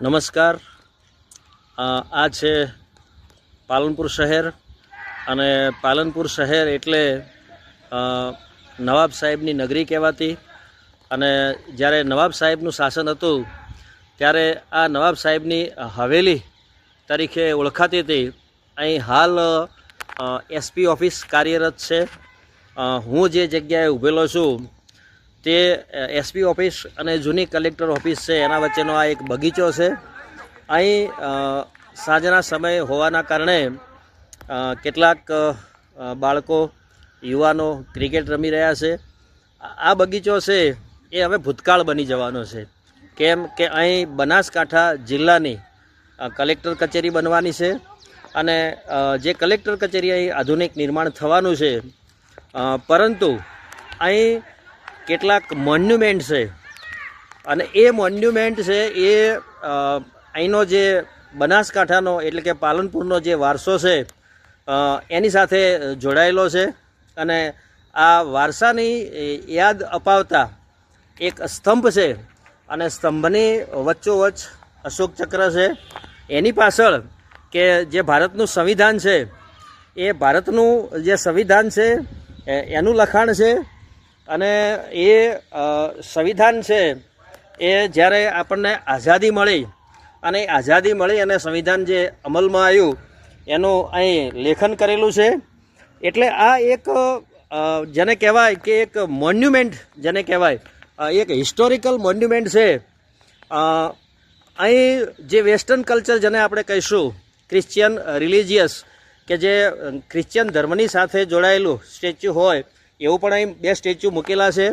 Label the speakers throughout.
Speaker 1: નમસ્કાર. આ છે પાલનપુર શહેર અને પાલનપુર શહેર એટલે નવાબ સાહેબની નગરી કહેવાતી. અને જ્યારે નવાબ સાહેબનું શાસન હતું ત્યારે આ નવાબ સાહેબની હવેલી તરીકે ઓળખાતી હતી. અહીં હાલ એસપી ઓફિસ કાર્યરત છે. હું જે જગ્યાએ ઊભેલો છું તે એસપી ઓફિસ અને જૂની કલેક્ટર ઓફિસ છે, એના વચ્ચેનો આ એક બગીચો છે. અહીં સાંજના સમય હોવાના કારણે કેટલાક બાળકો યુવાનો ક્રિકેટ રમી રહ્યા છે. આ બગીચો છે એ હવે ભૂતકાળ બની જવાનો છે, કેમ કે અહીં બનાસકાંઠા જિલ્લાની કલેક્ટર કચેરી બનવાની છે. અને જે કલેક્ટર કચેરી અહીં આધુનિક નિર્માણ થવાનું છે, પરંતુ અહીં કેટલાક મોન્યુમેન્ટ છે અને એ મોન્યુમેન્ટ છે એ અહીંનો જે બનાસકાંઠાનો એટલે કે પાલનપુરનો જે વારસો છે એની સાથે જોડાયેલો છે. અને આ વારસાની યાદ અપાવતા એક સ્તંભ છે અને સ્તંભની વચ્ચોવચ્ચ અશોક ચક્ર છે. એની પાછળ કે જે ભારતનું સંવિધાન છે, એ ભારતનું જે સંવિધાન છે એનું લખાણ છે. અને એ સંવિધાન છે એ જ્યારે આપણને આઝાદી મળી અને સંવિધાન જે અમલમાં આવ્યું એનું અહીં લેખન કરેલું છે. એટલે આ એક જેને કહેવાય કે એક મોન્યુમેન્ટ, જેને કહેવાય એક હિસ્ટોરિકલ મોન્યુમેન્ટ છે. અહીં જે વેસ્ટર્ન કલ્ચર જેને આપણે કહીશું, ક્રિશ્ચિયન રિલિજિયસ કે જે ક્રિશ્ચિયન ધર્મની સાથે જોડાયેલું સ્ટેચ્યુ હોય એવું પણ અહીં બે સ્ટેચ્યુ મૂકેલા છે.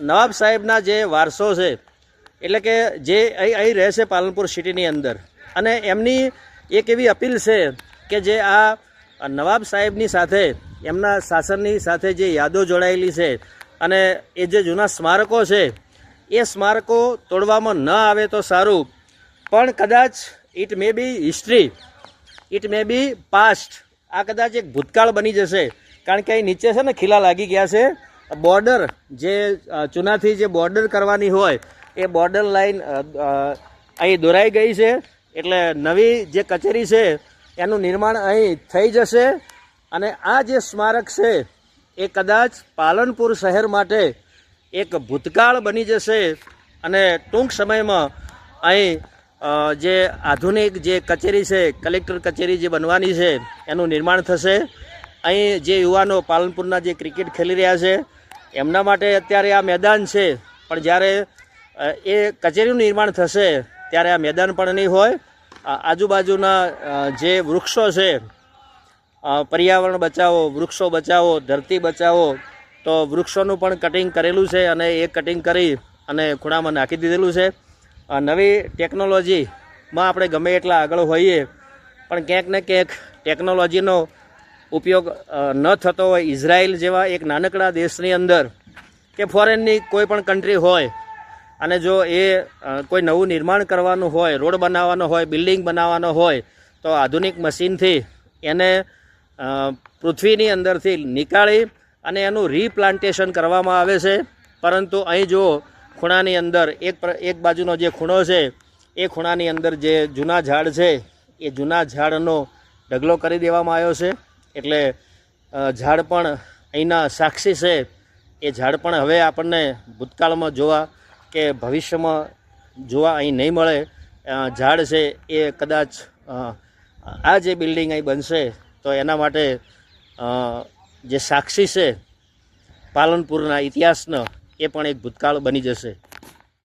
Speaker 1: નવાબ સાહેબના જે વારસો છે એટલે કે જે અહીં રહે છે પાલનપુર સિટીની અંદર, અને એમની એક એવી અપીલ છે કે જે આ નવાબ સાહેબની સાથે એમના શાસનની સાથે જે યાદો જોડાયેલી છે અને એ જે જૂના સ્મારકો છે એ સ્મારકો તોડવામાં ન આવે તો સારું. પણ કદાચ it may be history, it may be past, આ કદાચ એક ભૂતકાળ બની જશે. કારણ કે અહીં નીચે છે ને ખીલા લાગી ગયા છે. બોર્ડર જે ચૂનાથી જે બોર્ડર કરવાની હોય એ બોર્ડર લાઈન અહીં દોરાઈ ગઈ છે. એટલે નવી જે કચેરી છે એનું નિર્માણ અહીં થઈ જશે. અને આ જે સ્મારક છે એ કદાચ પાલનપુર શહેર માટે એક ભૂતકાળ બની જશે. અને ટૂંક સમયમાં અહીં જે આધુનિક જે કચેરી છે, કલેક્ટર કચેરી જે બનવાની છે એનું નિર્માણ થશે. અહીં જે યુવાનો પાલનપુરના જે ક્રિકેટ ખેલી રહ્યા છે એમના માટે અત્યારે આ મેદાન છે, પણ જ્યારે એ કચેરીનું નિર્માણ થશે ત્યારે આ મેદાન પણ નહીં હોય. આજુબાજુના જે વૃક્ષો છે, પર્યાવરણ બચાવો, વૃક્ષો બચાવો, ધરતી બચાવો, તો વૃક્ષોનું પણ કટિંગ કરેલું છે અને એ કટિંગ કરી અને ખૂણામાં નાખી દીધેલું છે. નવી ટેકનોલોજીમાં આપણે ગમે એટલા આગળ હોઈએ પણ ક્યાંક ને ક્યાંક ટેકનોલોજીનો ઉપયોગ ન થતો હોય. ઇઝરાયલ જેવા એક નાનકડા દેશની અંદર કે ફોરેનની કોઈ પણ કન્ટ્રી હોય અને જો એ કોઈ નવું નિર્માણ કરવાનું હોય, રોડ બનાવવાનો હોય, બિલ્ડિંગ બનાવવાનો હોય, તો આધુનિક મશીનથી એને પૃથ્વીની અંદરથી નીકાળી અને એનું રીપ્લાન્ટેશન કરવામાં આવે છે. પરંતુ અહીં જો ખૂણાની અંદર એક બાજુનો જે ખૂણો છે એ ખૂણાની અંદર જે જૂના ઝાડ છે એ જૂના ઝાડનો ઢગલો કરી દેવામાં આવ્યો છે. એટલે ઝાડ પણ અહીંના સાક્ષી છે. એ ઝાડ પણ હવે આપણને ભૂતકાળમાં જોવા કે ભવિષ્યમાં જોવા અહીં નહીં મળે. ઝાડ છે એ કદાચ આ જે બિલ્ડિંગ અહીં બનશે તો એના માટે જે સાક્ષી છે પાલનપુરના ઇતિહાસનો, એ પણ એક ભૂતકાળ બની જશે.